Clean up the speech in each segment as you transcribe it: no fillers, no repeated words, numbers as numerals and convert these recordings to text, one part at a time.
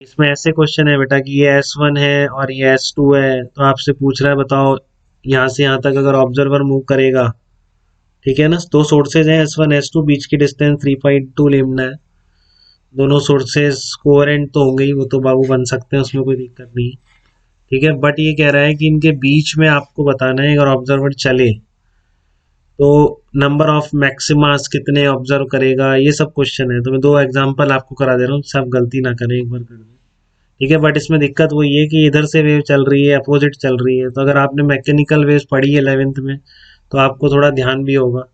इसमें ऐसे क्वेश्चन है बेटा कि ये S1 है और ये S2 है, तो आपसे पूछ रहा है बताओ यहाँ से यहाँ तक अगर ऑब्जर्वर मूव करेगा, ठीक है ना, दो सोर्सेज हैं S1 S2, बीच की डिस्टेंस 3.2 लेमडा है। दोनों सोर्सेज कोहेरेंट तो होंगे ही, वो तो बाबू बन सकते हैं, उसमें कोई दिक्कत नहीं, ठीक है। बट ये कह रहा है कि इनके बीच में आपको बताना है अगर ऑब्जर्वर चले तो नंबर ऑफ मैक्सिमास कितने ऑब्जर्व करेगा, ये सब क्वेश्चन है। तो मैं दो एग्जांपल आपको करा दे रहा हूँ, सब गलती ना करें, एक बार कर दें, ठीक है। बट इसमें दिक्कत वही है कि इधर से वेव चल रही है, अपोजिट चल रही है। तो अगर आपने मैकेनिकल वेव्स पढ़ी है 11th में तो आपको थोड़ा ध्यान भी होगा।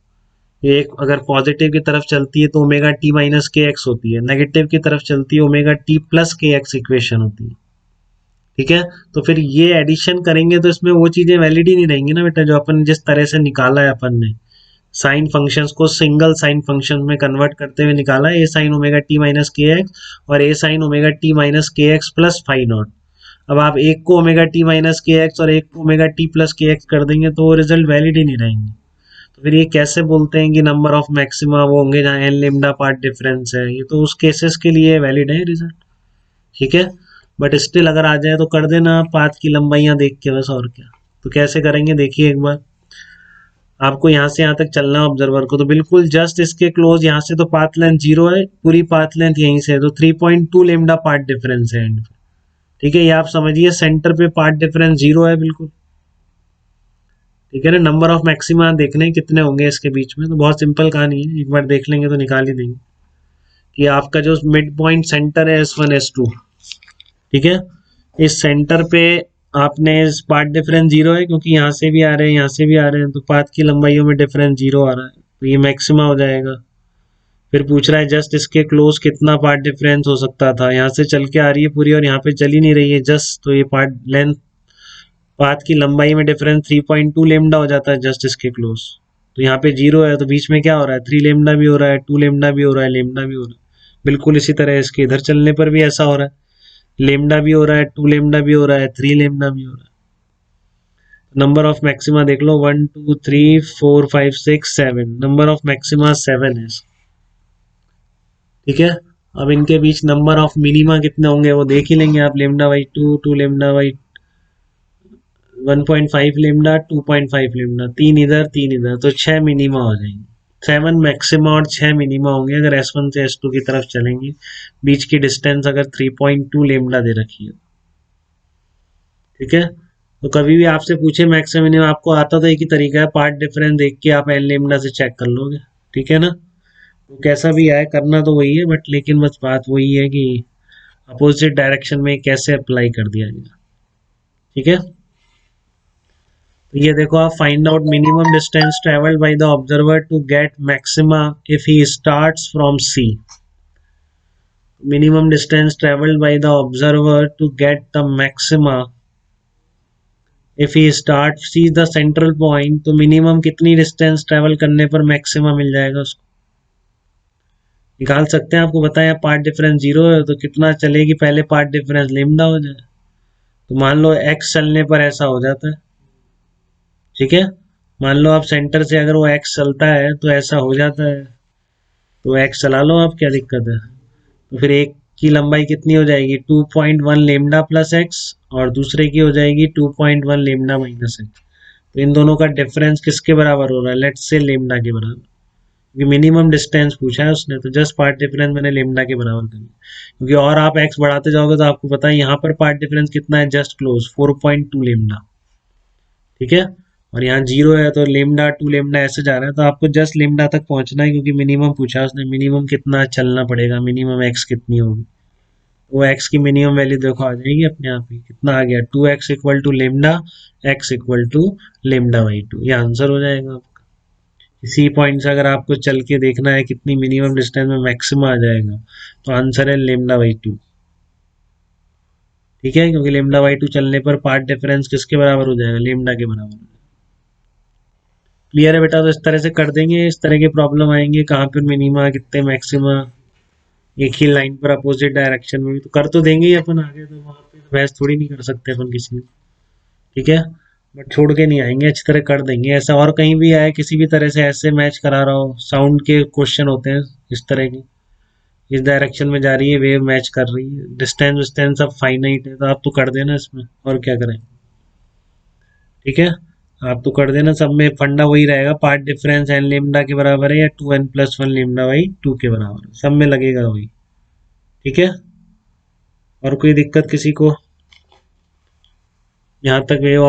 एक अगर पॉजिटिव की तरफ चलती है तो ओमेगा टी माइनस के एक्स होती है, नेगेटिव की तरफ चलती है ओमेगा टी प्लस के एक्स इक्वेशन होती है, ठीक है। तो फिर ये एडिशन करेंगे तो इसमें वो चीजें वैलिड ही नहीं रहेंगी ना बेटा, जो अपन जिस तरह से निकाला है अपन ने साइन फंक्शंस को सिंगल साइन फंक्शन में कन्वर्ट करते हुए निकाला है, ए साइन ओमेगा टी माइनस के एक्स और ए साइन ओमेगा टी माइनस के एक्स प्लस फाइव नॉट। अब आप एक को ओमेगा टी माइनस के एक्स और एक को ओमेगा टी प्लस के एक्स कर देंगे तो वो रिजल्ट वैलिड ही नहीं रहेंगे। तो फिर ये कैसे बोलते हैं कि नंबर ऑफ मैक्सिमा वो होंगे जहाँ एन लेमडा पार्ट डिफरेंस है, ये तो उस केसेस के लिए वैलिड है रिजल्ट, ठीक है। बट स्टिल अगर आ जाए तो कर देना पाथ की लंबाइयां देख के बस, और क्या। तो कैसे करेंगे देखिए एक बार, आपको यहाँ से यहाँ तक चलना है ऑब्जर्वर को, तो बिल्कुल जस्ट इसके क्लोज यहाँ से तो पाथ लेंथ 0 है, पूरी पाथ लेंथ यहीं से है, तो 3.2 लेमडा पार्ट डिफरेंस है एंड पे, ठीक है। ये आप समझिए सेंटर पे पार्ट डिफरेंस 0 है बिल्कुल, ठीक है ना। नंबर ऑफ मैक्सिमा देखने कितने होंगे इसके बीच में, तो बहुत सिंपल कहानी है, एक बार देख लेंगे तो निकाल ही देंगे कि आपका जो मिड पॉइंट सेंटर है S1 S2, ठीक है, इस सेंटर पे आपने इस पाथ डिफरेंस 0 है क्योंकि यहाँ से भी आ रहे हैं यहाँ से भी आ रहे हैं, तो पाथ की लंबाइयों में डिफरेंस 0 आ रहा है, तो ये मैक्सिमा हो जाएगा। फिर पूछ रहा है जस्ट इसके क्लोज कितना पार्ट डिफरेंस हो सकता था, यहाँ से चल के आ रही है पूरी और यहाँ पे चल ही नहीं रही है जस्ट, तो ये पार्ट लेंथ पाथ की लंबाई में डिफरेंस 3.2 लेमडा हो जाता है जस्ट इसके क्लोज। तो यहाँ पे 0 है तो बीच में क्या हो रहा है, 3 लेमडा भी हो रहा है, 2 लेमडा भी हो रहा है, लेमडा भी हो रहा है। बिल्कुल इसी तरह इसके इधर चलने पर भी ऐसा हो रहा है, लेमडा भी हो रहा है, 2 लेमडा भी हो रहा है, 3 लेमडा भी हो रहा है। नंबर ऑफ मैक्सिमा देख लो, 1 2 3 4 5 6 7, नंबर ऑफ मैक्सिमा 7 है, ठीक है। अब इनके बीच नंबर ऑफ मिनिमा कितने होंगे वो देख ही लेंगे आप, lambda by two, two lambda by 1.5 lambda, 2.5 lambda, तीन इधर, तो 6 मिनिमा हो जाएंगे। 7 मैक्सिमा और 6 मिनिमा होंगे अगर S1 से S2 की तरफ चलेंगे, बीच की डिस्टेंस अगर 3.2 लेमडा दे रखी है, ठीक है। तो कभी भी आपसे पूछे मैक्सिमम मिनिमम, आपको आता तो एक ही तरीका है, पार्ट डिफरेंस देख के आप एन लेमडा से चेक कर लोगे, ठीक है ना। तो कैसा भी आए करना तो वही है, बट लेकिन बस बात वही है कि अपोजिट डायरेक्शन में कैसे अप्लाई कर दिया जाए, ठीक है। तो ये देखो आप, find out minimum distance travelled by the observer to get maxima if he starts from C. Minimum distance travelled by the observer to get the maxima if he start C the central point, तो minimum कितनी distance travel करने पर maxima मिल जाएगा उसको निकाल सकते हैं। आपको बताया पार्ट डिफरेंस 0 है तो कितना चलेगी, पहले पार्ट डिफरेंस लेमडा हो जाए, तो मान लो x चलने पर ऐसा हो जाता है, ठीक है। मान लो आप सेंटर से अगर वो x चलता है तो ऐसा हो जाता है, तो x चला लो आप, क्या दिक्कत है। तो फिर एक की लंबाई कितनी हो जाएगी, 2.1 लेमडा प्लस एक्स, और दूसरे की हो जाएगी 2.1 लेमडा माइनस एक्स। तो इन दोनों का डिफरेंस किसके बराबर हो रहा है, लेट्स से लेमडा के बराबर, क्योंकि मिनिमम डिस्टेंस पूछा है उसने, तो जस्ट पार्ट डिफरेंस मैंने लेमडा के बराबर कर लिया। क्योंकि और आप एक्स बढ़ाते जाओगे तो आपको पता है यहाँ पर पार्ट डिफरेंस कितना है, जस्ट क्लोज 4.2 लेमडा, ठीक है। और यहाँ 0 है तो लेमडा 2 लेमडा ऐसे जा रहा है, तो आपको जस्ट लेमडा तक पहुंचना है क्योंकि मिनिमम पूछा उसने, मिनिमम कितना चलना पड़ेगा, मिनिमम एक्स कितनी होगी, वो एक्स की मिनिमम वैल्यू देखो आ जाएगी अपने आप ही, कितना आ गया, 2x equal to lambda, x equal to lambda by 2, ये आंसर हो जाएगा आपका। इसी पॉइंट से अगर आपको चल के देखना है कितनी मिनिमम डिस्टेंस में मैक्सिमम आ जाएगा, तो आंसर है लेमडा बाई 2, ठीक है। क्योंकि लेमडा बाई 2 चलने पर पार्ट डिफरेंस किसके बराबर हो जाएगा, लेमडा के बराबर हो जाएगा। क्लियर है बेटा, तो इस तरह से कर देंगे, इस तरह के प्रॉब्लम आएंगे, कहाँ पर मिनिमा कितने मैक्सिमा, एक ही लाइन पर अपोजिट डायरेक्शन में भी तो कर तो देंगे ही अपन आगे, तो वहां पे बहस थोड़ी नहीं कर सकते अपन किसी में, ठीक है। बट छोड़ के नहीं आएंगे, अच्छी तरह कर देंगे। ऐसा और कहीं भी आए किसी भी तरह से ऐसे मैच करा रहा हो, साउंड के क्वेश्चन होते हैं इस तरह की, इस डायरेक्शन में जा रही है, वेव मैच कर रही है, डिस्टेंस विस्टेंस सब फाइनाइट है, तो आप तो कर देना इसमें, और क्या करें। ठीक है, आप तो कर देना, सब में फंडा वही रहेगा, पार्ट डिफरेंस एन लेमडा के बराबर है या 2n+1 लेमडा बाई 2 के बराबर है, सब में लगेगा वही। ठीक है, और कोई दिक्कत किसी को, यहाँ तक वेव